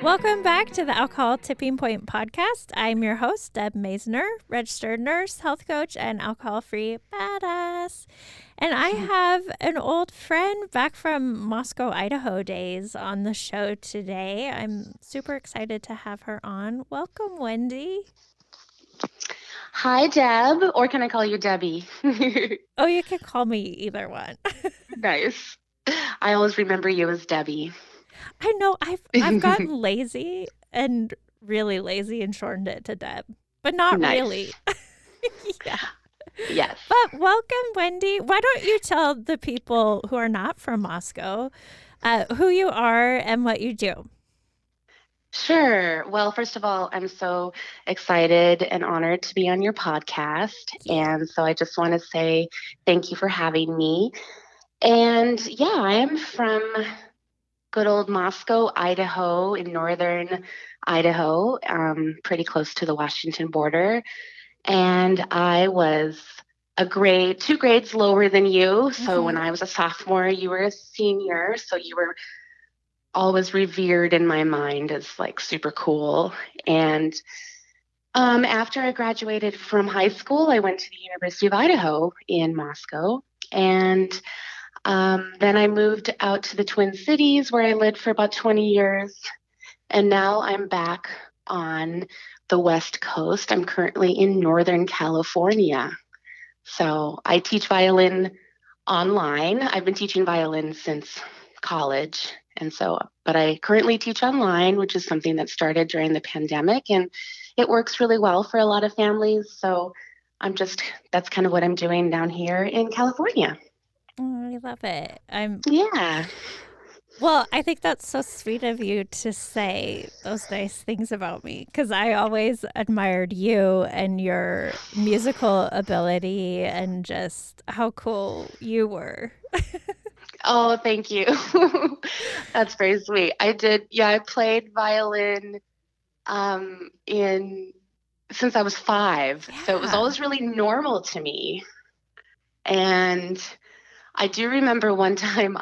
Welcome back to the Alcohol Tipping Point podcast. I'm your host, Deb Maisner, registered nurse, health coach, and alcohol-free badass. And I have an old friend back from Moscow, Idaho days on the show today. I'm super excited to have her on. Welcome, Wendy. Hi, Deb, or can I call you Debbie? Oh, you can call me either one. Nice. I always remember you as Debbie. I know I've gotten lazy and really lazy and shortened it to Deb, but not really. Nice. Yeah. Yes. But welcome, Wendy. Why don't you tell the people who are not from Moscow who you are and what you do? Sure. Well, first of all, I'm so excited and honored to be on your podcast. Yeah. And so I just want to say thank you for having me. And yeah, I am from good old Moscow, Idaho, in northern Idaho, pretty close to the Washington border. And I was two grades lower than you. So when I was a sophomore, you were a senior. So you were always revered in my mind as like super cool. And after I graduated from high school, I went to the University of Idaho in Moscow. And then I moved out to the Twin Cities where I lived for about 20 years. And now I'm back on the West Coast. I'm currently in Northern California. So I teach violin online. I've been teaching violin since college. But I currently teach online, which is something that started during the pandemic, and it works really well for a lot of families. So that's kind of what I'm doing down here in California. Oh, I love it. Yeah. Well, I think that's so sweet of you to say those nice things about me because I always admired you and your musical ability and just how cool you were. Oh, thank you. That's very sweet. I played violin in since I was 5. So it was Yeah. always really normal to me. And I do remember one time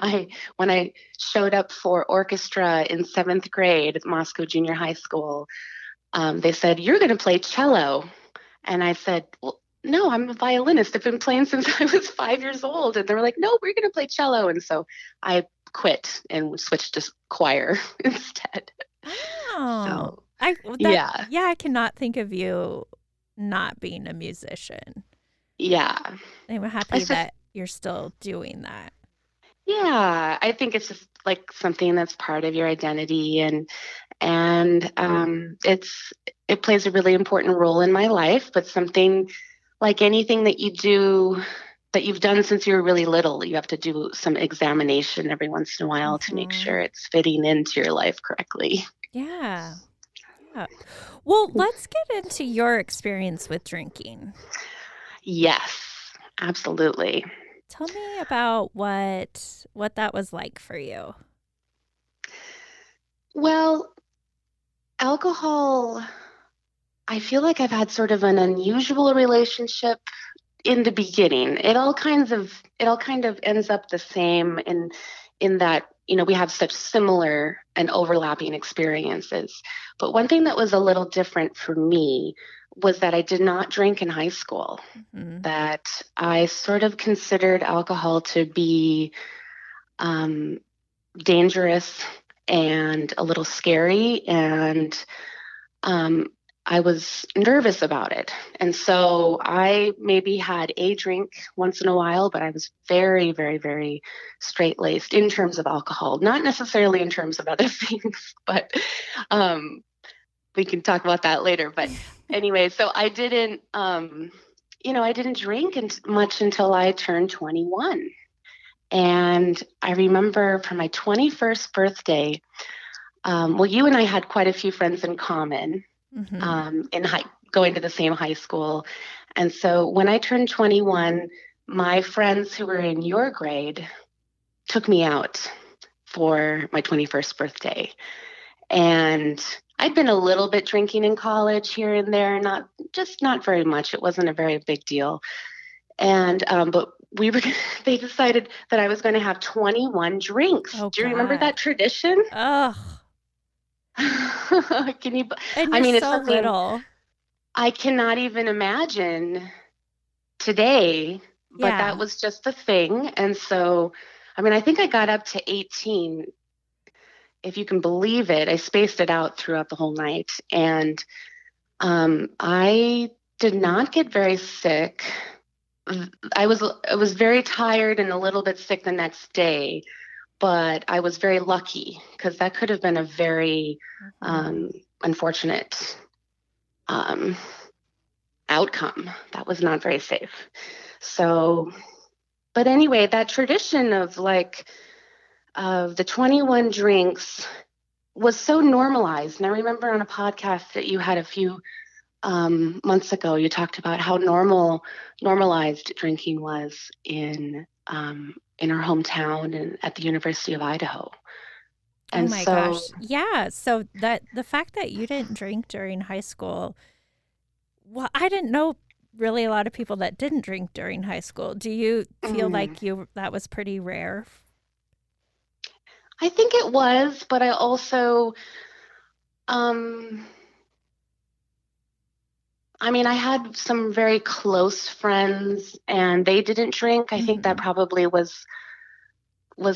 when I showed up for orchestra in 7th grade at Moscow Junior High School, they said, "You're going to play cello." And I said, "Well, no, I'm a violinist. I've been playing since I was 5 years old." And they were like, "No, we're going to play cello." And so I quit and switched to choir instead. Oh, So, yeah, I cannot think of you not being a musician. yeah. I'm happy It's just, that you're still doing that. yeah, I think it's just like something that's part of your identity and it plays a really important role in my life, but something like anything that you do that you've done since you were really little, you have to do some examination every once in a while to make sure it's fitting into your life correctly. Yeah. Yeah. Well, let's get into your experience with drinking. Yes, absolutely. Tell me about what that was like for you. Well, alcohol, I feel like I've had sort of an unusual relationship in the beginning. It all kind of ends up the same in that, we have such similar and overlapping experiences. But one thing that was a little different for me was that I did not drink in high school. That I sort of considered alcohol to be um, dangerous and a little scary, and um, I was nervous about it. And so I maybe had a drink once in a while, but I was very, very, very straight laced in terms of alcohol, not necessarily in terms of other things, but um, we can talk about that later. But anyway, so I didn't drink much until I turned 21. And I remember for my 21st birthday, well, you and I had quite a few friends in common going to the same high school. And so when I turned 21, my friends who were in your grade took me out for my 21st birthday. And I'd been a little bit drinking in college here and there, not very much. It wasn't a very big deal. And but they decided that I was going to have 21 drinks. Oh, Do you remember God. that tradition? Ugh. Can you, And I you're mean, it's so something little. I cannot even imagine today, but that Yeah. was just the thing. And so, I mean, I think I got up to 18, if you can believe it. I spaced it out throughout the whole night. And I did not get very sick. I was very tired and a little bit sick the next day, but I was very lucky because that could have been a very Mhm. um, unfortunate um, outcome. That was not very safe. So, but anyway, that tradition of like of the 21 drinks was so normalized. And I remember on a podcast that you had a few months ago, you talked about how normalized drinking was in our hometown and at the University of Idaho. Oh And my so, gosh. Yeah. So that the fact that you didn't drink during high school, well, I didn't know really a lot of people that didn't drink during high school. Do you feel mm, like you that was pretty rare? I think it was, but I also, um, I mean, I had some very close friends and they didn't drink. I think that Mhm. probably was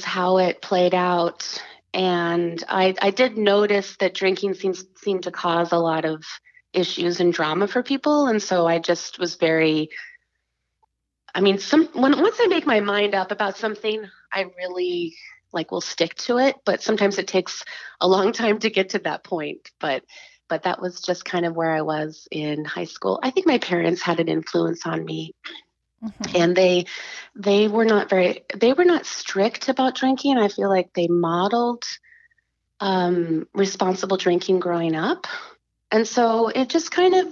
how it played out. And I did notice that drinking seemed to cause a lot of issues and drama for people. And so I just was very, I mean, once I make my mind up about something, I really like will stick to it. But sometimes it takes a long time to get to that point. But that was just kind of where I was in high school. I think my parents had an influence on me, Mhm. and they were not strict about drinking. I feel like they modeled responsible drinking growing up. And so it just kind of,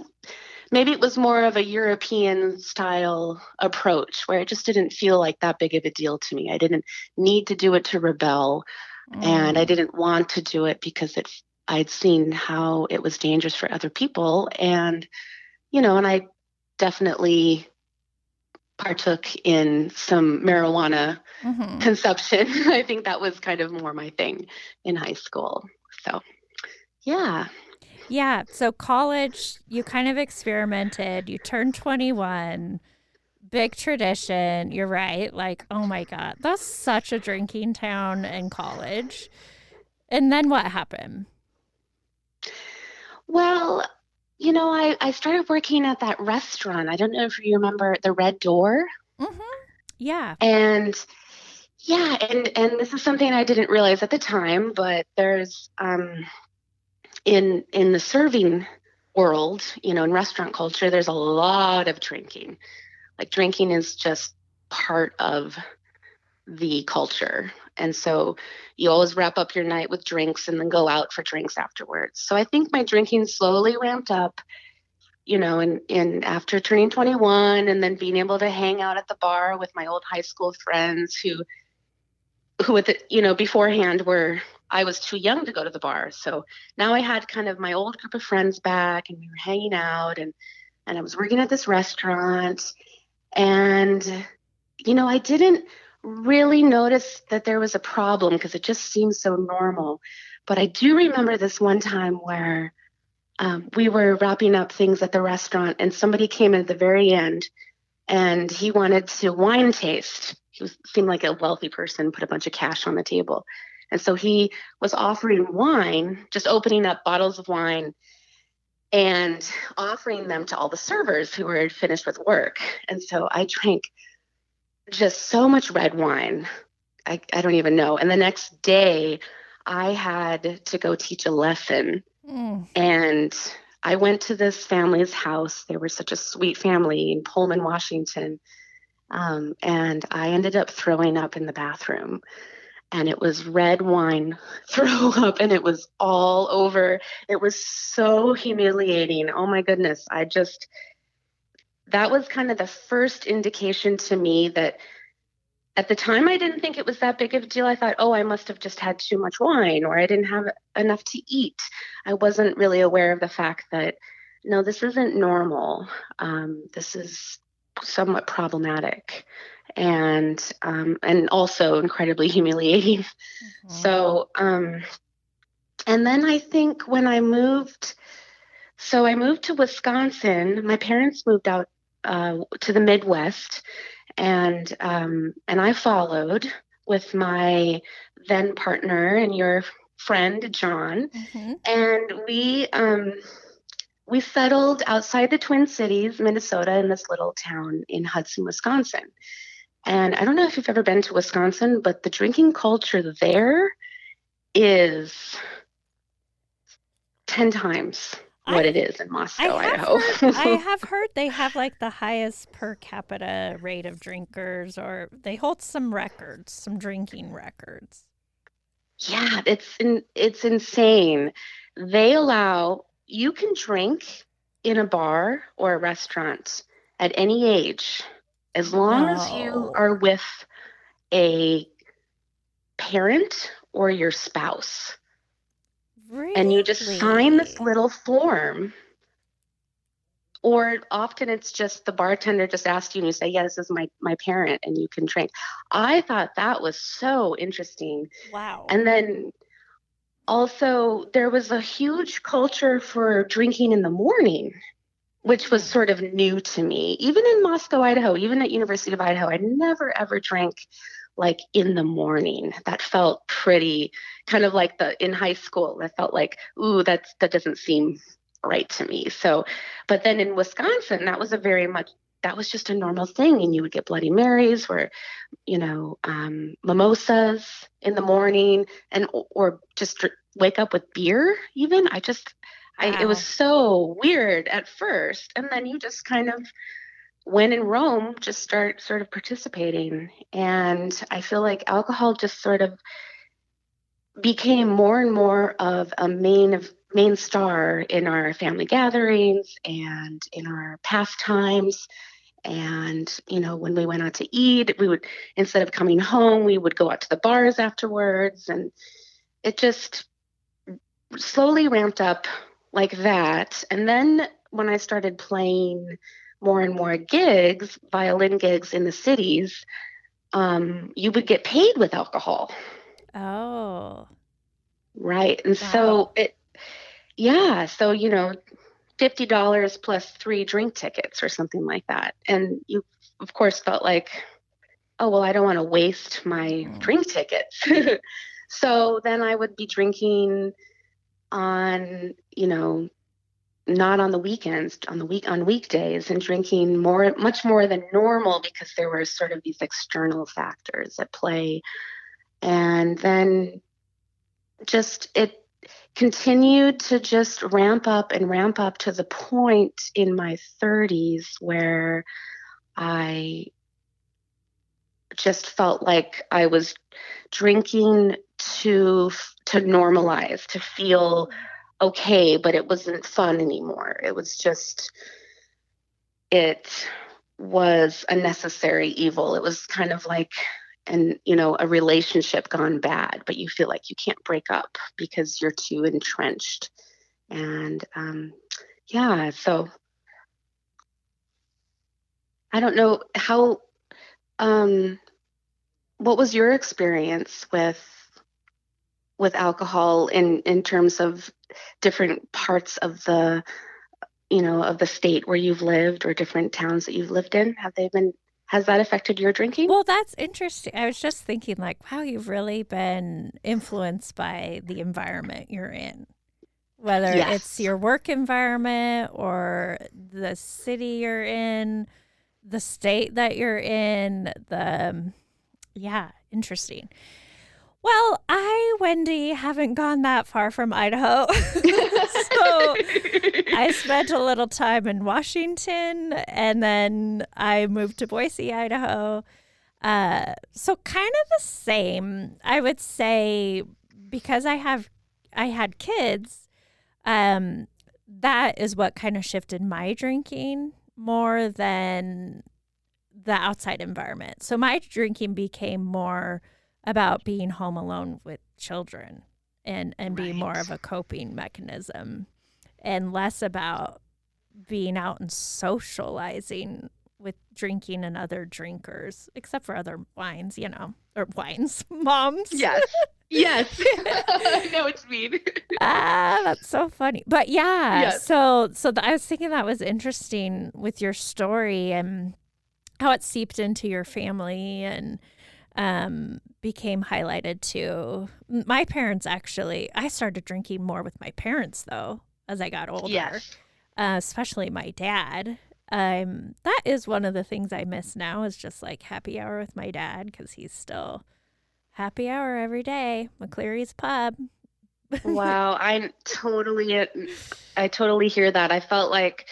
maybe it was more of a European style approach where it just didn't feel like that big of a deal to me. I didn't need to do it to rebel, and I Mm. didn't want to do it because I'd seen how it was dangerous for other people. And I definitely partook in some marijuana Mhm. consumption. I think that was kind of more my thing in high school. So, yeah. Yeah. So college, you kind of experimented. You turned 21. Big tradition. You're right. Like, oh my God, that's such a drinking town in college. And then what happened? Well, I started working at that restaurant. I don't know if you remember the Red Door. Mm-hmm. Yeah. And yeah, and this is something I didn't realize at the time, but there's in the serving world, in restaurant culture, there's a lot of drinking. Like drinking is just part of the culture. And so you always wrap up your night with drinks and then go out for drinks afterwards. So I think my drinking slowly ramped up, and after turning 21 and then being able to hang out at the bar with my old high school friends who at the, beforehand were, I was too young to go to the bar. So now I had kind of my old group of friends back and we were hanging out, and I was working at this restaurant, and I didn't really notice that there was a problem because it just seemed so normal. But I do remember this one time where we were wrapping up things at the restaurant, and somebody came in at the very end, and he wanted to wine taste. Seemed like a wealthy person, put a bunch of cash on the table. And so he was offering wine, just opening up bottles of wine and offering them to all the servers who were finished with work. And so I drank just so much red wine. I don't even know. And the next day, I had to go teach a lesson. Mm. And I went to this family's house. They were such a sweet family in Pullman, Washington. And I ended up throwing up in the bathroom. And it was red wine throw up, and it was all over. It was so humiliating. Oh my goodness. That was kind of the first indication to me that at the time, I didn't think it was that big of a deal. I thought, oh, I must have just had too much wine or I didn't have enough to eat. I wasn't really aware of the fact that, no, this isn't normal. This is somewhat problematic and also incredibly humiliating. Mhm. So, And then I think when I moved to Wisconsin. My parents moved out to the Midwest, and I followed with my then partner and your friend John, Mm-hmm. and we settled outside the Twin Cities, Minnesota, in this little town in Hudson, Wisconsin. And I don't know if you've ever been to Wisconsin, but the drinking culture there is 10 times what I it is in I Moscow, have Idaho. heard I have heard they have like the highest per capita rate of drinkers, or they hold some records, some drinking records. Yeah, it's insane. They allow you can drink in a bar or a restaurant at any age as long as you No. are with a parent or your spouse. And you just sign this Really? little form, or often it's just the bartender just asks you and you say, yeah, this is my parent, and you can drink. I thought that was so interesting. Wow. And then also, there was a huge culture for drinking in the morning, which was Ooh. sort of new to me. Even in Moscow, Idaho, even at University of Idaho, I never ever drank like in the morning. That felt pretty kind of like the in high school. That felt like, ooh, that doesn't seem right to me. So, but then in Wisconsin, that was just a normal thing, and you would get Bloody Marys, where mimosas in the morning, and or just wake up with beer. Even it was Wow. so weird at first, and then you just kind of, when in Rome, just start sort of participating. And I feel like alcohol just sort of became more and more of a main star in our family gatherings and in our pastimes. And, when we went out to eat, we would, instead of coming home, we would go out to the bars afterwards. And it just slowly ramped up like that. And then when I started playing more and more gigs, violin gigs in the cities, you would get paid with alcohol. Oh. Right. And Wow. so yeah. So, $50 plus 3 drink tickets or something like that. And you, of course, felt like, oh, well, I don't want to waste my Mhm. drink tickets. So then I would be drinking on, not on the weekends, on weekdays, and drinking much more than normal, because there were sort of these external factors at play. And then just it continued to just ramp up to the point in my 30s where I just felt like I was drinking to normalize, to feel okay, but it wasn't fun anymore. It was a necessary evil. It was kind of like a relationship gone bad, but you feel like you can't break up because you're too entrenched. And yeah, so I don't know um, what was your experience with alcohol in terms of different parts of the state where you've lived, or different towns that you've lived in? Has that affected your drinking? Well, that's interesting. I was just thinking, like, wow, you've really been influenced by the environment you're in, whether it's Yes. your work environment or the city you're in, the state that you're in, yeah, interesting. Well, I, Wendy, haven't gone that far from Idaho. So I spent a little time in Washington, and then I moved to Boise, Idaho. So kind of the same, I would say, because I had kids. Um, that is what kind of shifted my drinking more than the outside environment. So my drinking became more about being home alone with children, and being more Right. of a coping mechanism, and less about being out and socializing with drinking and other drinkers, except for other wines, or wines, moms. Yes. Yes. I know what you mean. That's so funny. But yeah, Yes. so I was thinking that was interesting with your story and how it seeped into your family and became highlighted too. My parents actually, I started drinking more with my parents though as I got older, Yes. especially my dad. That is one of the things I miss now is just like happy hour with my dad because he's still happy hour every day, McCleary's Pub. Wow. I totally hear that. I felt like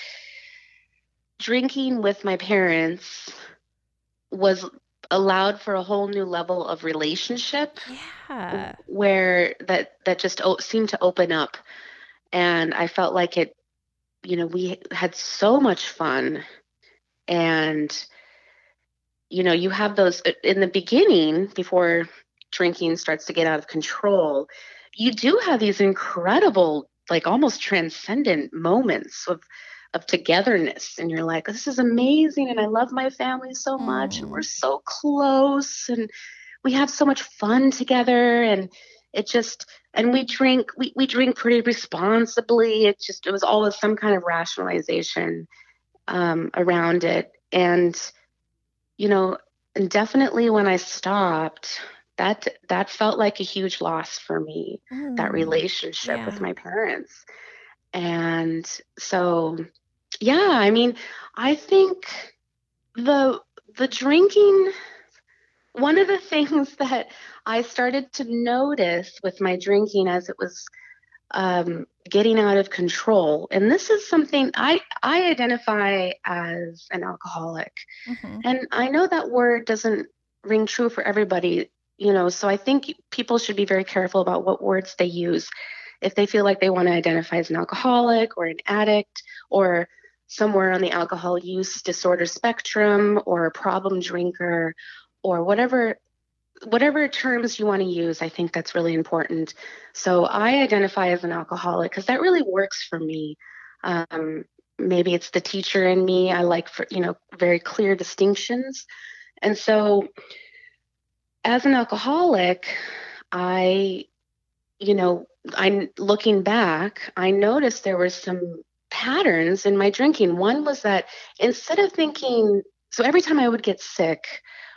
drinking with my parents was allowed for a whole new level of relationship Yeah. where that just seemed to open up. And I felt like we had so much fun. And, you have those in the beginning before drinking starts to get out of control. You do have these incredible, like almost transcendent moments of togetherness. And you're like, this is amazing. And I love my family so much. And we're so close. And we have so much fun together. And it just, and we drink pretty responsibly. It was always some kind of rationalization around it. And and definitely when I stopped, that felt like a huge loss for me, that relationship with Yeah. my parents. And so, yeah, I mean, I think the the drinking, one of the things that I started to notice with my drinking as it was getting out of control, and this is something I identify as an alcoholic. Mm-hmm. And I know that word doesn't ring true for everybody, so I think people should be very careful about what words they use if they feel like they want to identify as an alcoholic or an addict or somewhere on the alcohol use disorder spectrum or a problem drinker or whatever terms you want to use. I think that's really important. So I identify as an alcoholic because that really works for me. Maybe it's the teacher in me. I like very clear distinctions. And so as an alcoholic, I, you know, I'm looking back, I noticed there were some patterns in my drinking. One was that instead of thinking, so every time I would get sick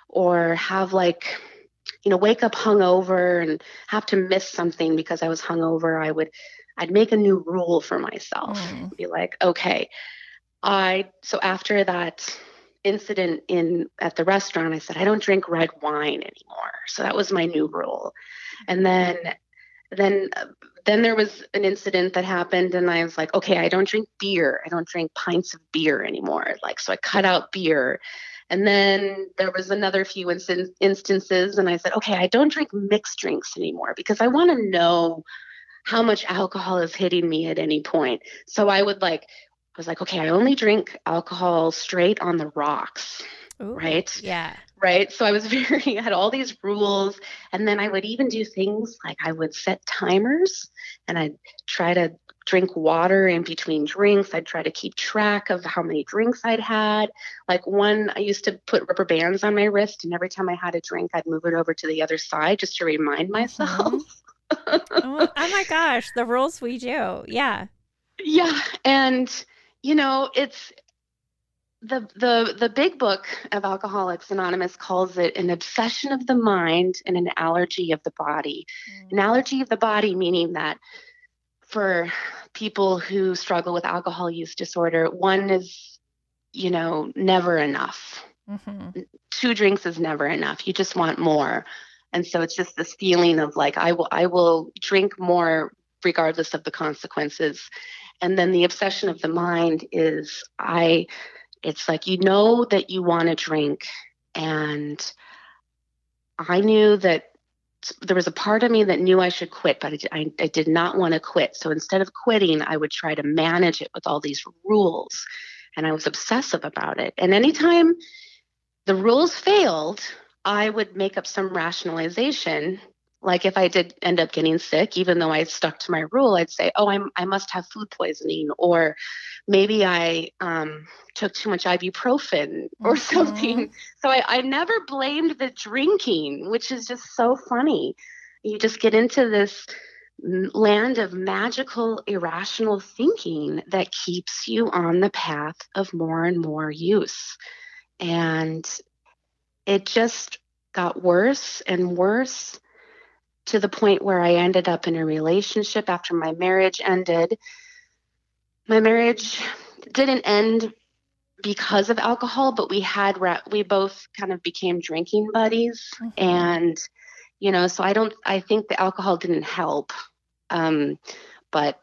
or have wake up hungover and have to miss something because I was hungover, I'd make a new rule for myself. Be like, okay, so after that incident at the restaurant, I said I don't drink red wine anymore. So that was my new rule. And then then there was an incident that happened and I was like, okay, I don't drink beer. I don't drink pints of beer anymore. So I cut out beer. And then there was another few instances and I said, okay, I don't drink mixed drinks anymore because I want to know how much alcohol is hitting me at any point. So I was like, okay, I only drink alcohol straight on the rocks. Ooh, right? Yeah. Right. So I was had all these rules. And then I would even do things like I would set timers and I'd try to drink water in between drinks. I'd try to keep track of how many drinks I'd had. I used to put rubber bands on my wrist, and every time I had a drink, I'd move it over to the other side just to remind myself. Oh my gosh, the rules we do. Yeah. Yeah. And, it's the big book of Alcoholics Anonymous calls it an obsession of the mind and an allergy of the body. An allergy of the body, meaning that for people who struggle with alcohol use disorder, one is, never enough. 2 drinks is never enough. You just want more. And so it's just this feeling of I will drink more regardless of the consequences. And then the obsession of the mind is it's like that you want to drink. And I knew that there was a part of me that knew I should quit, but I did not want to quit. So instead of quitting, I would try to manage it with all these rules. And I was obsessive about it. And anytime the rules failed, I would make up some rationalization Like if I did end up getting sick, even though I stuck to my rule, I'd say, oh, I must have food poisoning, or maybe I took too much ibuprofen or something. So I never blamed the drinking, which is just so funny. You just get into this land of magical, irrational thinking that keeps you on the path of more and more use. And it just got worse and worse to the point where I ended up in a relationship after my marriage ended. My marriage didn't end because of alcohol, but we both kind of became drinking buddies. And, so I think the alcohol didn't help. But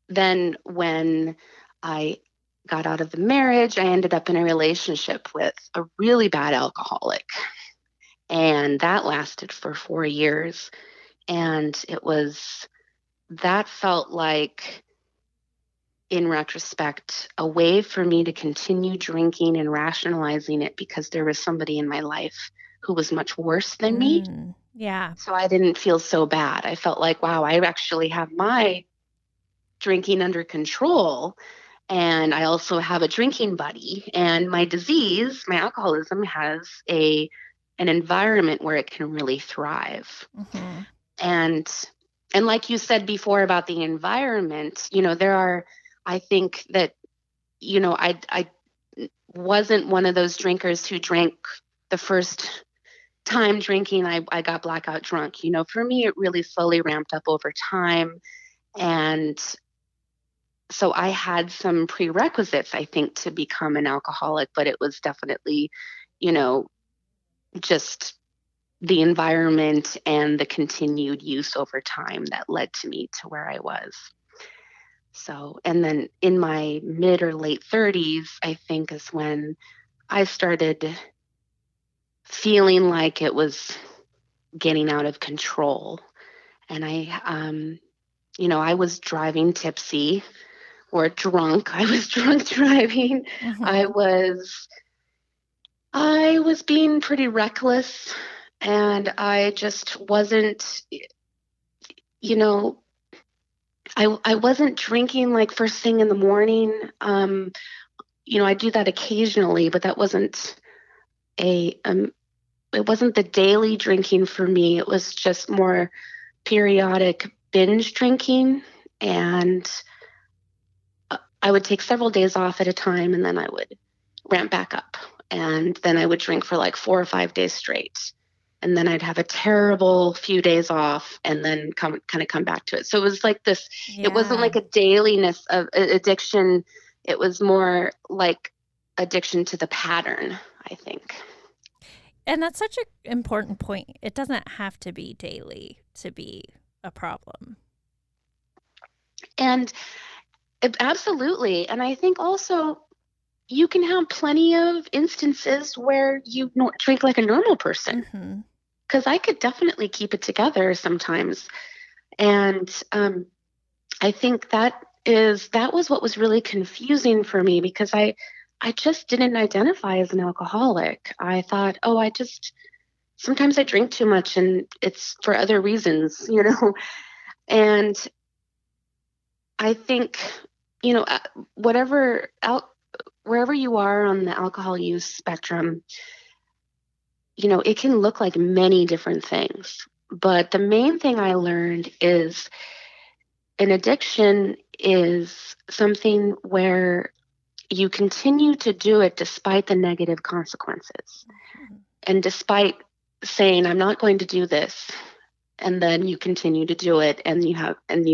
then when I got out of the marriage, I ended up in a relationship with a really bad alcoholic. And that lasted for 4 years. And that felt like, in retrospect, a way for me to continue drinking and rationalizing it because there was somebody in my life who was much worse than me. Yeah. So I didn't feel so bad. I felt like, wow, I actually have my drinking under control. And I also have a drinking buddy. And my disease, my alcoholism, has an environment where it can really thrive. And like you said before about the environment, I think that, I wasn't one of those drinkers who drank the first time drinking, I got blackout drunk. For me, it really slowly ramped up over time. And so I had some prerequisites, I think, to become an alcoholic, but it was definitely, just the environment and the continued use over time that led to me to where I was. So, and then in my mid or late 30s, I think is when I started feeling like it was getting out of control. And I was driving tipsy or drunk. I was drunk driving. I was being pretty reckless, and I just wasn't, I wasn't drinking like first thing in the morning. I do that occasionally, but that wasn't it wasn't the daily drinking for me. It was just more periodic binge drinking, and I would take several days off at a time, and then I would ramp back up, and then I would drink for like 4 or 5 days straight, and then I'd have a terrible few days off, and then come back to it. So it was like this. Yeah. It wasn't like a dailiness of addiction. It was more like addiction to the pattern, I think. And that's such an important point. It doesn't have to be daily to be a problem. And absolutely. And I think also you can have plenty of instances where you drink like a normal person. Because I could definitely keep it together sometimes. And I think that was what was really confusing for me, because I just didn't identify as an alcoholic. I thought, sometimes I drink too much and it's for other reasons, And I think, wherever you are on the alcohol use spectrum, it can look like many different things. But the main thing I learned is an addiction is something where you continue to do it despite the negative consequences. And despite saying, I'm not going to do this, and then you continue to do it, and you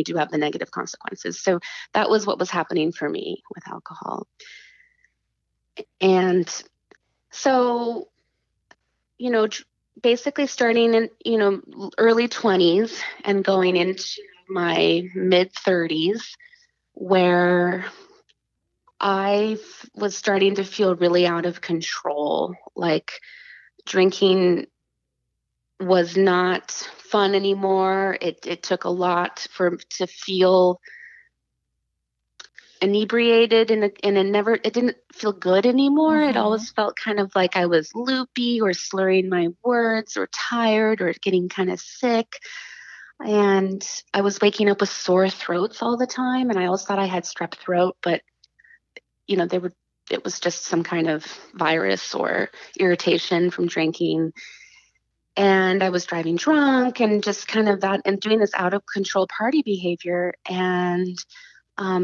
do have the negative consequences. So that was what was happening for me with alcohol. And so, basically starting in, early 20s and going into my mid 30s, where I was starting to feel really out of control. Like drinking was not fun anymore. It took a lot to feel inebriated, and it didn't feel good anymore. It Mm-hmm. always felt kind of like I was loopy or slurring my words or tired or getting kind of sick. And I was waking up with sore throats all the time. And I always thought I had strep throat, but it was just some kind of virus or irritation from drinking. And I was driving drunk and just kind of that and doing this out of control party behavior. And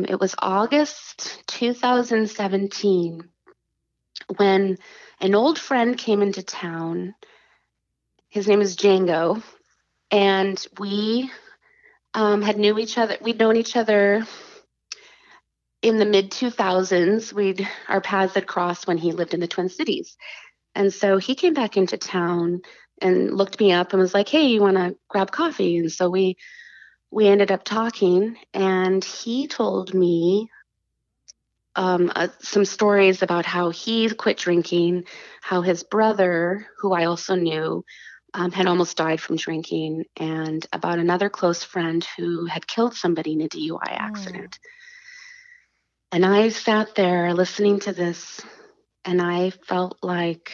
it was August 2017 when an old friend came into town. His name is Django. And we had knew each other. We'd known each other in the mid 2000s. Our paths had crossed when he lived in the Twin Cities. And so he came back into town and looked me up and was like, "Hey, you want to grab coffee?" And so we ended up talking, and he told me some stories about how he quit drinking, how his brother, who I also knew, had almost died from drinking, and about another close friend who had killed somebody in a DUI Mm. accident. And I sat there listening to this, and I felt like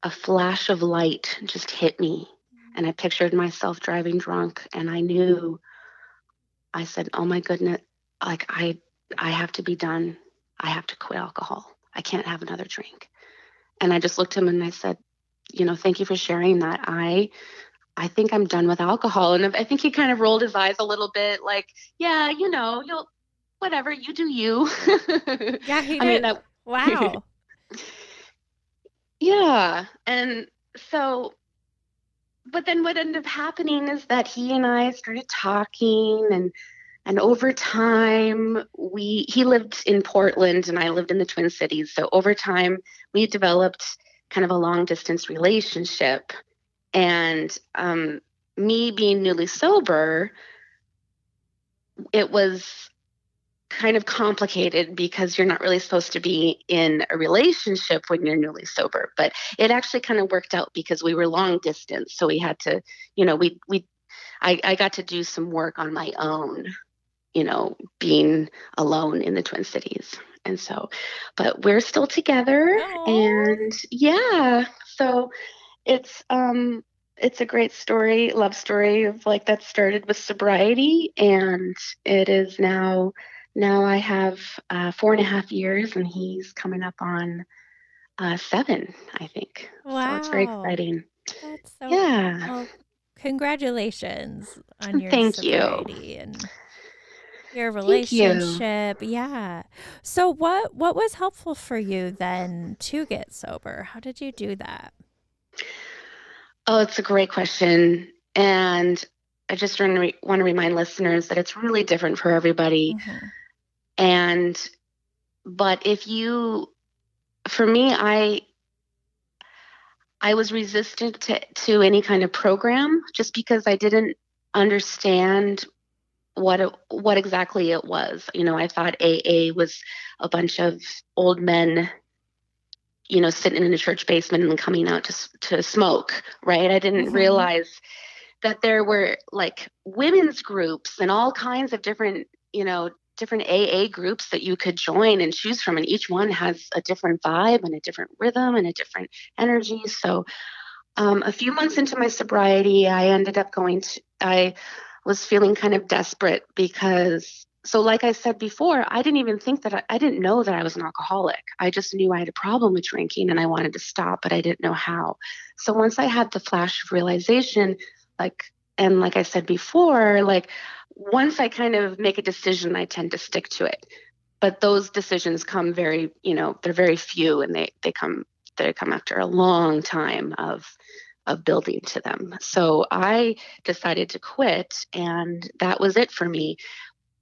a flash of light just hit me. And I pictured myself driving drunk, and I said, "Oh my goodness, like I have to be done. I have to quit alcohol. I can't have another drink." And I just looked at him and I said, "Thank you for sharing that. I think I'm done with alcohol." And I think he kind of rolled his eyes a little bit like, "Yeah, you'll whatever, you do you." Yeah, he I mean, did. that Wow. yeah. And so but then what ended up happening is that he and I started talking, and over time he lived in Portland and I lived in the Twin Cities. So over time we developed kind of a long distance relationship. And me being newly sober, it was kind of complicated because you're not really supposed to be in a relationship when you're newly sober. But it actually kind of worked out because we were long distance. So we had to, I got to do some work on my own, being alone in the Twin Cities. And so, but we're still together. Oh, And yeah, so it's it's a great story, love story of like that started with sobriety, and it is now I have 4.5 years, and he's coming up on 7, I think. So it's very wow. exciting. That's so Yeah, well. Congratulations on your thank you, sobriety and your thank you. relationship. Yeah. So what was helpful for you then to get sober? How did you do that? Oh, it's a great question, and I just want to remind listeners that it's really different for everybody. Mm-hmm. And but if you, for me, I was resistant to any kind of program just because I didn't understand what exactly it was. I thought AA was a bunch of old men, sitting in a church basement and coming out to smoke, right? I didn't Mm-hmm. realize that there were like women's groups and all kinds of different AA groups that you could join and choose from, and each one has a different vibe and a different rhythm and a different energy. So a few months into my sobriety, I was feeling kind of desperate because, so like I said before, I didn't even think that I didn't know that I was an alcoholic. I just knew I had a problem with drinking and I wanted to stop, but I didn't know how. So once I had the flash of realization, like, and like I said before, like once I kind of make a decision, I tend to stick to it. But those decisions come they're very few, and they come after a long time of building to them. So I decided to quit, and that was it for me.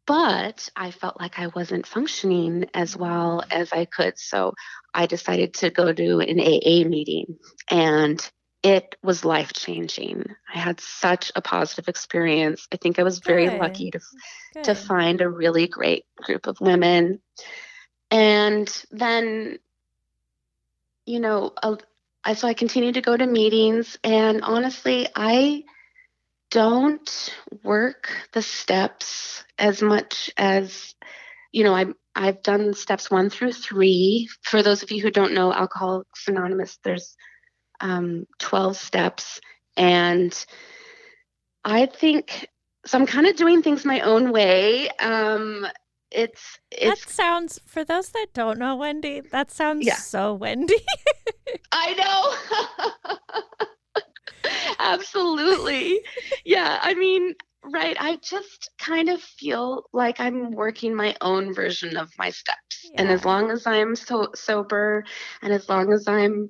But I felt like I wasn't functioning as well Mm. as I could. So I decided to go to an AA meeting, and it was life changing. I had such a positive experience. I think I was very Good. lucky to Good. find a really great group of women. And then, you know, uh, so I continued to go to meetings, and honestly, I don't work the steps as much as I've done steps 1 through 3. For those of you who don't know Alcoholics Anonymous, there's 12 steps. And I think, so I'm kind of doing things my own way. That sounds, for those that don't know Wendy, that sounds Yeah. so Wendy. I know. Absolutely. Yeah. I mean, right. I just kind of feel like I'm working my own version of my steps. And as Yeah. long as I'm sober, and as long as I'm,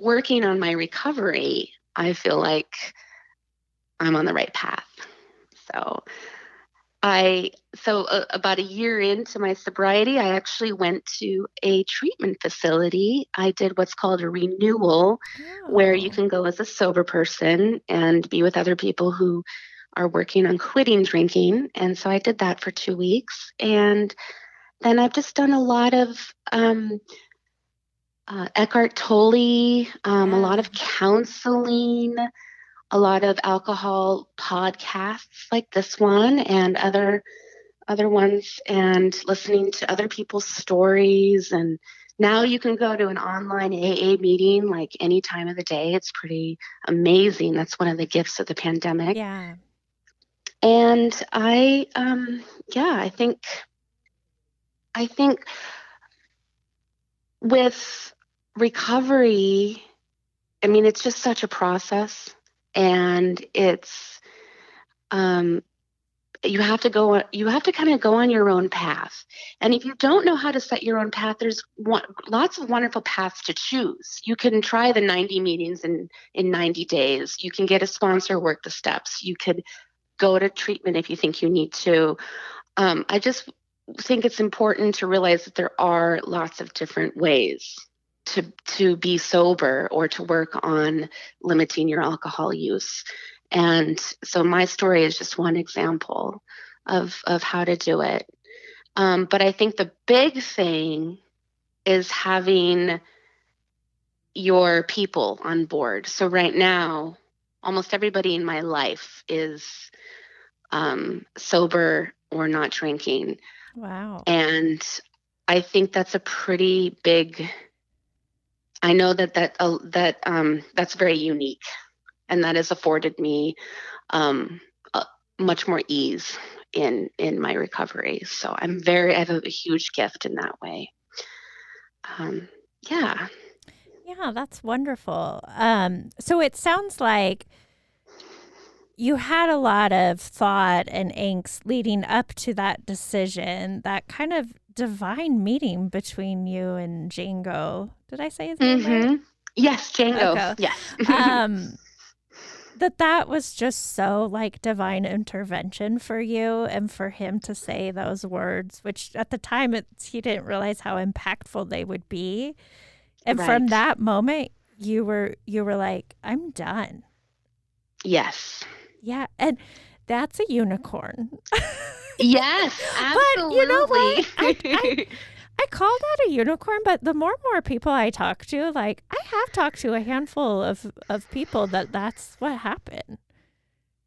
working on my recovery, I feel like I'm on the right path. So about a year into my sobriety, I actually went to a treatment facility. I did what's called a renewal, where you Oh. can go as a sober person and be with other people who are working on quitting drinking. And so I did that for 2 weeks. And then I've just done a lot of Eckhart Tolle, a lot of counseling, a lot of alcohol podcasts like this one and other ones, and listening to other people's stories. And now you can go to an online AA meeting like any time of the day. It's pretty amazing. That's one of the gifts of the pandemic. Yeah. And I think with recovery, I mean, it's just such a process, and it's you have to kind of go on your own path. And if you don't know how to set your own path, there's lots of wonderful paths to choose. You can try the 90 meetings in 90 days. You can get a sponsor, work the steps. You could go to treatment if you think you need to. I just think it's important to realize that there are lots of different ways to be sober or to work on limiting your alcohol use. And so my story is just one example of how to do it. But I think the big thing is having your people on board. So right now, almost everybody in my life is sober or not drinking. Wow. And I think that's a pretty big. I know that's very unique, and that has afforded me much more ease in my recovery. So I have a huge gift in that way. Yeah. Yeah, that's wonderful. So it sounds like you had a lot of thought and angst leading up to that decision, that kind of divine meeting between you and Django. Did I say his name right? Yes, Django. Okay. Yes. That was just so like divine intervention for you, and for him to say those words, which at the time he didn't realize how impactful they would be. And from Right. that moment, you were like, I'm done. Yes. Yeah, and that's a unicorn. Yes, absolutely. But you know what? I call that a unicorn, but the more and more people I talk to, like I have talked to a handful of people that's what happened.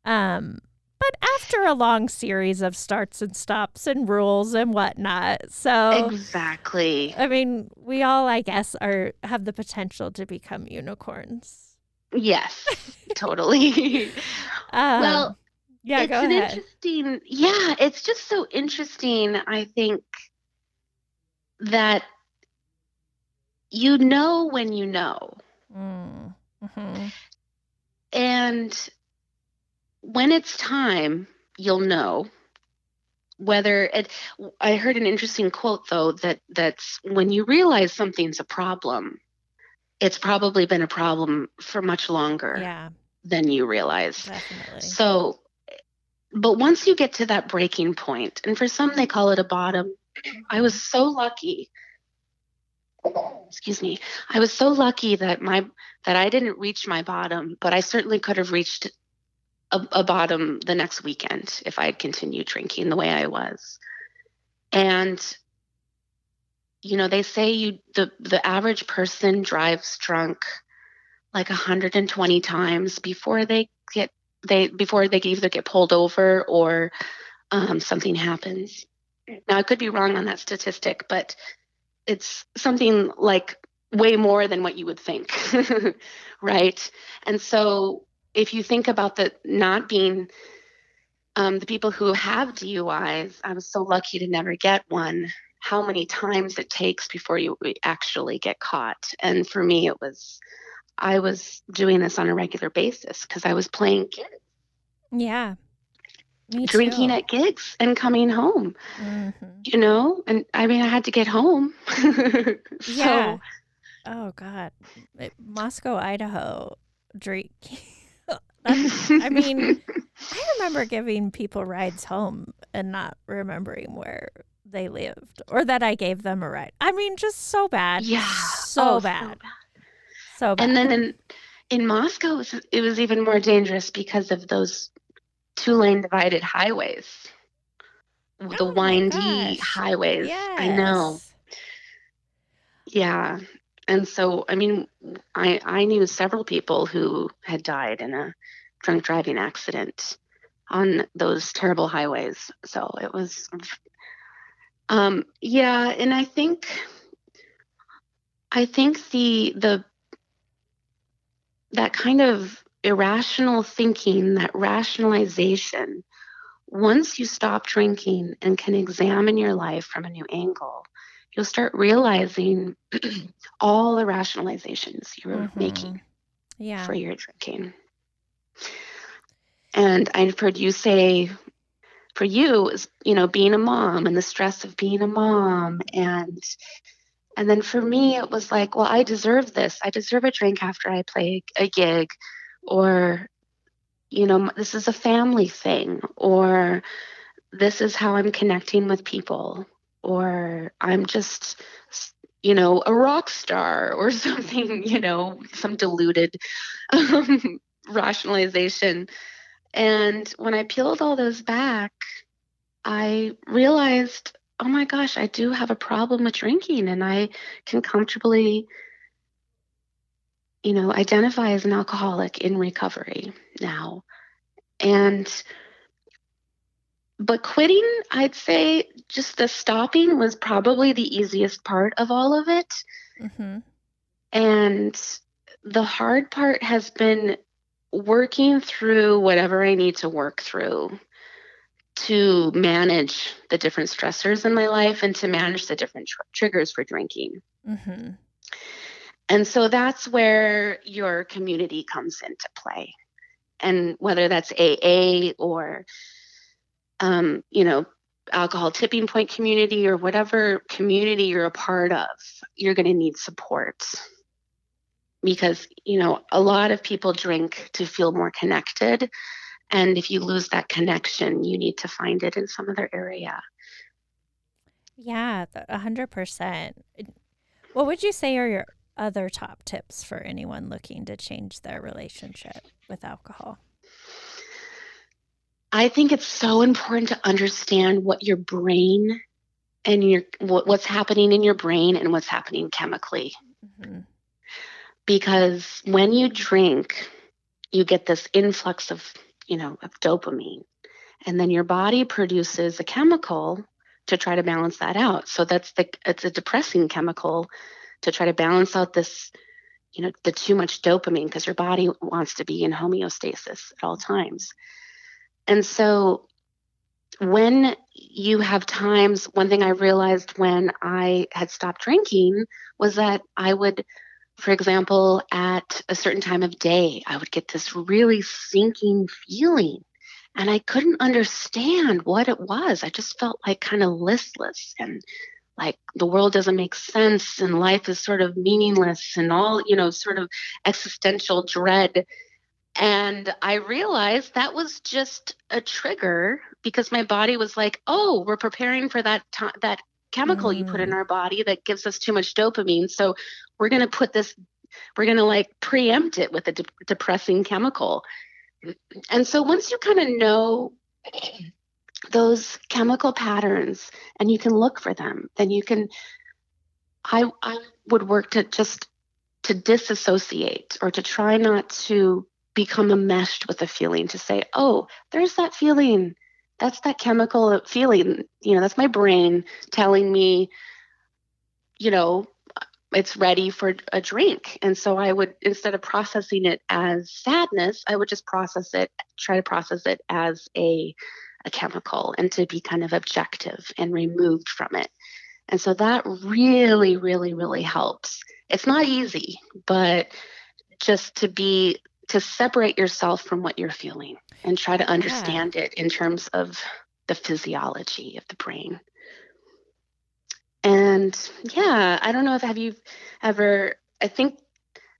But after a long series of starts and stops and rules and whatnot. So Exactly. I mean, we all, I guess, have the potential to become unicorns. Yes, totally. Well, yeah, it's go ahead. interesting. Yeah, it's just so interesting. I think that you know when you know. Mm-hmm. And when it's time, you'll know whether it. I heard an interesting quote though that's when you realize something's a problem, it's probably been a problem for much longer than you realize. Definitely. So, but once you get to that breaking point, and for some they call it a bottom, I was so lucky. Excuse me. I was so lucky that I didn't reach my bottom, but I certainly could have reached a bottom the next weekend if I had continued drinking the way I was. And they say the average person drives drunk like 120 times before they either get pulled over or something happens. Now, I could be wrong on that statistic, but it's something like way more than what you would think, right? And so if you think about the not being the people who have DUIs, I was so lucky to never get one, how many times it takes before you actually get caught. And for me, I was doing this on a regular basis because I was playing gigs, Yeah, me drinking too. at gigs and coming home, Mm-hmm. and I mean, I had to get home. Yeah. So, Oh God, Moscow, Idaho, Drake. That I mean, I remember giving people rides home and not remembering where they lived or that I gave them a ride. I mean, just so bad, yeah. so Oh, so bad, bad. so And bad. then in Moscow, it was even more dangerous because of those two-lane divided highways, the Oh my windy gosh, highways. I know. yes. Yeah. And so, I mean, I knew several people who had died in a drunk driving accident on those terrible highways. So it was, yeah. And I think the that kind of irrational thinking, that rationalization, once you stop drinking and can examine your life from a new angle, you'll start realizing all the rationalizations you were making Mm-hmm. Yeah. for your drinking. And I've heard you say for you is, being a mom and the stress of being a mom. And then for me, it was like, well, I deserve this. I deserve a drink after I play a gig, or, this is a family thing, or this is how I'm connecting with people, or I'm just, a rock star or something, some deluded rationalization. And when I peeled all those back, I realized, oh my gosh, I do have a problem with drinking, and I can comfortably, identify as an alcoholic in recovery now. And But quitting, I'd say just the stopping was probably the easiest part of all of it. Mm-hmm. And the hard part has been working through whatever I need to work through to manage the different stressors in my life and to manage the different triggers for drinking. Mm-hmm. And so that's where your community comes into play. And whether that's AA or alcohol tipping point community or whatever community you're a part of, you're going to need support because, a lot of people drink to feel more connected. And if you lose that connection, you need to find it in some other area. Yeah, 100%. What would you say are your other top tips for anyone looking to change their relationship with alcohol? I think it's so important to understand what your brain and what's happening in your brain and what's happening chemically. Mm-hmm. Because when you drink, you get this influx of dopamine. And then your body produces a chemical to try to balance that out. So it's a depressing chemical to try to balance out this, the too much dopamine, because your body wants to be in homeostasis at all times. And so when you have times, one thing I realized when I had stopped drinking was that I would, for example, at a certain time of day, I would get this really sinking feeling. And I couldn't understand what it was. I just felt like kind of listless and like the world doesn't make sense and life is sort of meaningless and all, sort of existential dread. And I realized that was just a trigger because my body was like, "Oh, we're preparing for that chemical you put in Mm. our body that gives us too much dopamine. So we're going to like preempt it with a depressing chemical." And so once you kind of know those chemical patterns and you can look for them, then I would work to disassociate or to try not to become enmeshed with the feeling, to say, oh, there's that feeling. that's that chemical feeling, that's my brain telling me, you know, it's ready for a drink. And so I would, instead of processing it as sadness, I would just try to process it as a chemical, and to be kind of objective and removed from it. And so that really, really, really helps. It's not easy, but just to separate yourself from what you're feeling and try to Yeah. understand it in terms of the physiology of the brain. And yeah, I don't know if have you ever, I think,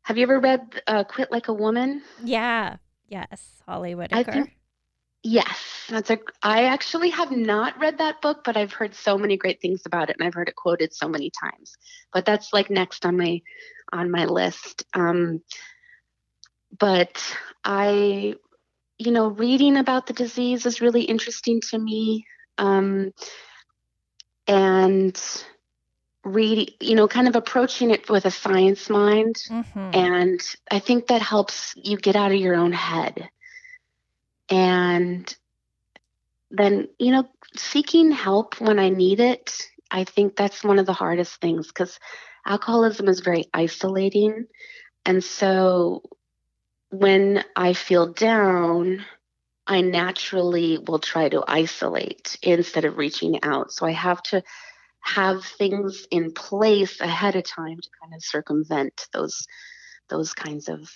have you ever read Quit Like a Woman? Yeah. Yes. Holly I Whitaker. think yes. I actually have not read that book, but I've heard so many great things about it, and I've heard it quoted so many times. But that's like next on my list. But I, reading about the disease is really interesting to me. Um, and reading, kind of approaching it with a science mind. Mm-hmm. And I think that helps you get out of your own head. And then, seeking help when I need it, I think that's one of the hardest things, because alcoholism is very isolating. And so when I feel down, I naturally will try to isolate instead of reaching out. So I have to have things in place ahead of time to kind of circumvent those kinds of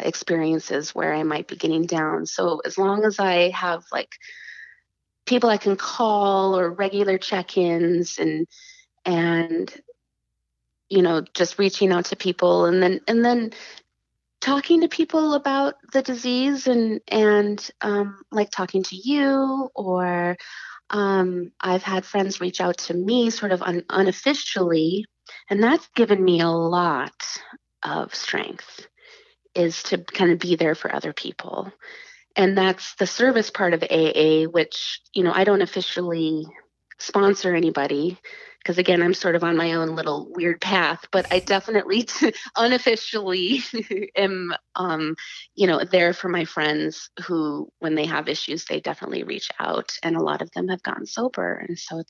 experiences where I might be getting down. So as long as I have like people I can call or regular check-ins, and just reaching out to people, and then talking to people about the disease, and like talking to you, or I've had friends reach out to me sort of unofficially, and that's given me a lot of strength, is to kind of be there for other people. And that's the service part of AA, which, I don't officially sponsor anybody, because again, I'm sort of on my own little weird path, but I definitely unofficially am, there for my friends who, when they have issues, they definitely reach out, and a lot of them have gotten sober. And so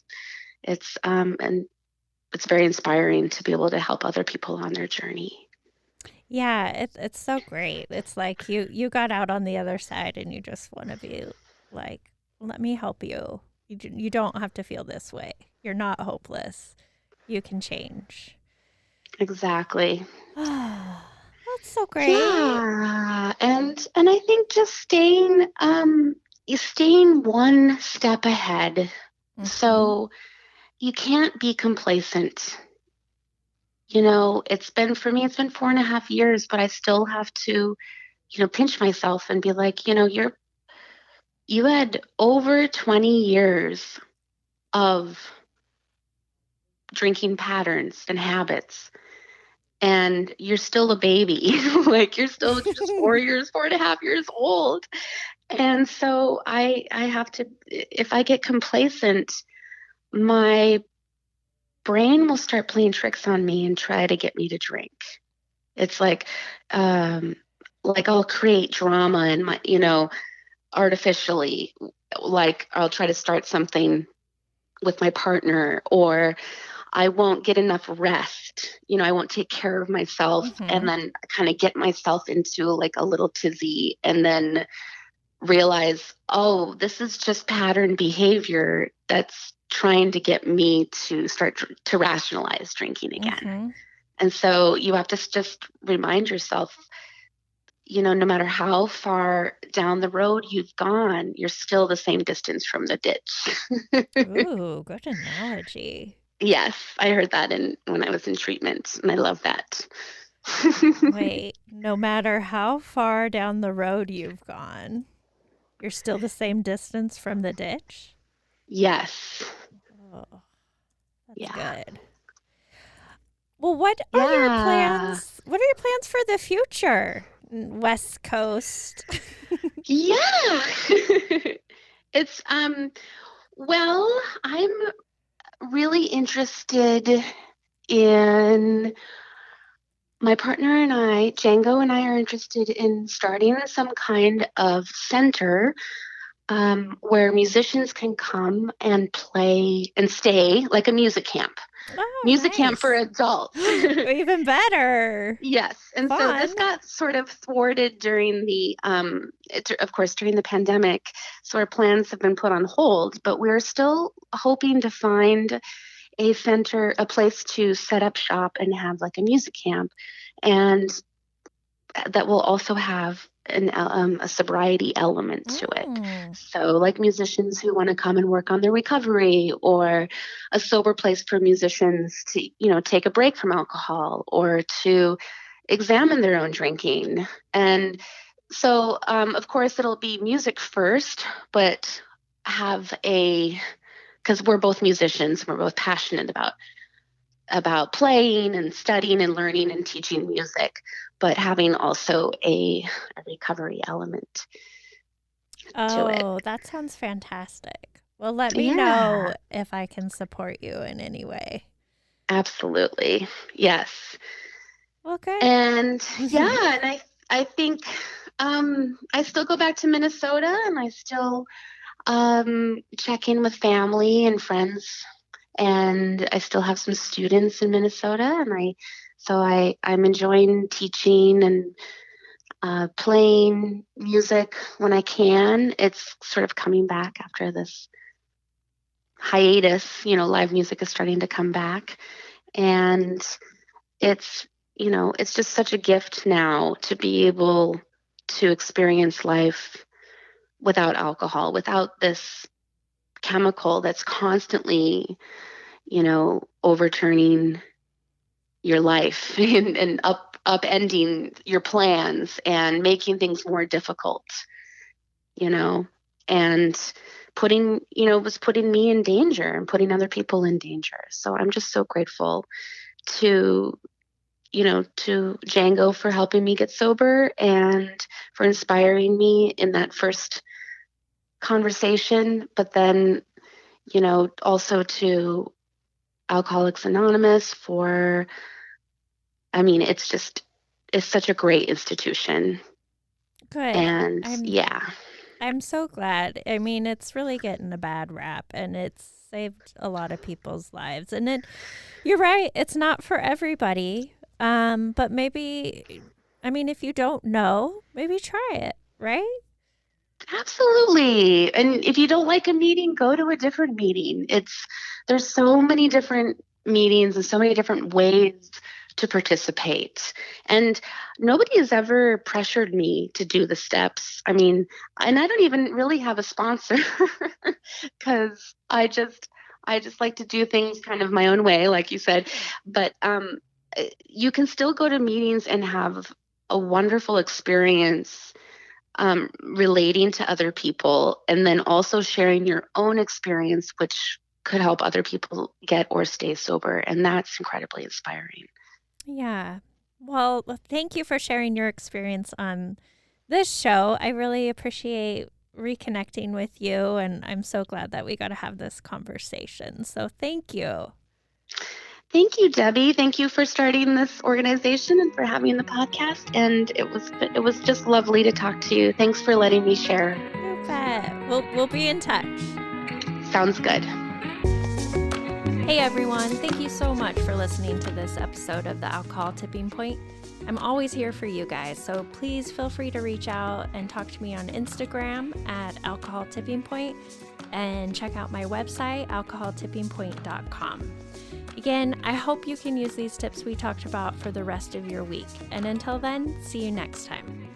and it's very inspiring to be able to help other people on their journey. Yeah, it's so great. It's like you got out on the other side and you just want to be like, let me help you. You don't have to feel this way. You're not hopeless. You can change. Exactly. That's so great. Yeah, and I think just staying one step ahead. Mm-hmm. So you can't be complacent. For me, it's been 4.5 years, but I still have to, pinch myself and be like, you had over 20 years of drinking patterns and habits, and you're still a baby. Like you're just 4.5 years old. And so I have to, if I get complacent, my brain will start playing tricks on me and try to get me to drink. It's um, like I'll create drama in my, artificially. Like I'll try to start something with my partner, or I won't get enough rest. I won't take care of myself, Mm-hmm. and then kind of get myself into like a little tizzy, and then realize, oh, this is just pattern behavior that's trying to get me to start to rationalize drinking again. Mm-hmm. And so you have to just remind yourself, no matter how far down the road you've gone, you're still the same distance from the ditch. Ooh, good analogy. Yes, I heard that when I was in treatment, and I love that. Wait, no matter how far down the road you've gone, you're still the same distance from the ditch? Yes. Oh, that's Yeah. good. Well, what are your Yeah. plans? What are your plans for the future? West Coast. Yeah. It's well, I'm really interested in my partner and I, Django and I, are interested in starting some kind of center where musicians can come and play and stay, like a music camp. Oh, Music camp for nice. adults. Even better. Yes. And so Fun. this got sort of thwarted during of course, during the pandemic. So our plans have been put on hold, but we're still hoping to find a center, a place to set up shop and have like a music camp. And that will also have a sobriety element to it. So, like musicians who want to come and work on their recovery, or a sober place for musicians to, take a break from alcohol or to examine their own drinking. And so, of course, it'll be music first, but because we're both musicians, we're both passionate about playing and studying and learning and teaching music, but having also a recovery element to it. Oh, that sounds fantastic. Well, let me know Yeah, if I can support you in any way. absolutely. Yes. Well, good. And yeah, and I think I still go back to Minnesota, and I still check in with family and friends, and I still have some students in Minnesota, and I'm enjoying teaching and playing music when I can. It's sort of coming back after this hiatus. Live music is starting to come back, and it's it's just such a gift now to be able to experience life without alcohol, without this chemical that's constantly overturning your life and upending your plans and making things more difficult, you know, and was putting me in danger and putting other people in danger. So I'm just so grateful to, to Django for helping me get sober and for inspiring me in that first conversation, but then, also to Alcoholics Anonymous it's such a great institution. Good. And yeah, I'm so glad. I mean, it's really getting a bad rap, and it's saved a lot of people's lives. And you're right, it's not for everybody. But maybe, I mean, if you don't know, maybe try it, right? absolutely. And if you don't like a meeting, go to a different meeting. There's so many different meetings and so many different ways to participate. And nobody has ever pressured me to do the steps. I mean, and I don't even really have a sponsor because I just like to do things kind of my own way, like you said. But you can still go to meetings and have a wonderful experience relating to other people, and then also sharing your own experience, which could help other people get or stay sober. And that's incredibly inspiring. Yeah. Well, thank you for sharing your experience on this show. I really appreciate reconnecting with you, and I'm so glad that we got to have this conversation. So thank you. Thank you, Debbie. Thank you for starting this organization and for having the podcast. And it was just lovely to talk to you. Thanks for letting me share. You bet. We'll be in touch. Sounds good. Hey everyone, thank you so much for listening to this episode of the Alcohol Tipping Point. I'm always here for you guys, so please feel free to reach out and talk to me on Instagram at Alcohol Tipping Point, and check out my website, alcoholtippingpoint.com. Again, I hope you can use these tips we talked about for the rest of your week. And until then, see you next time.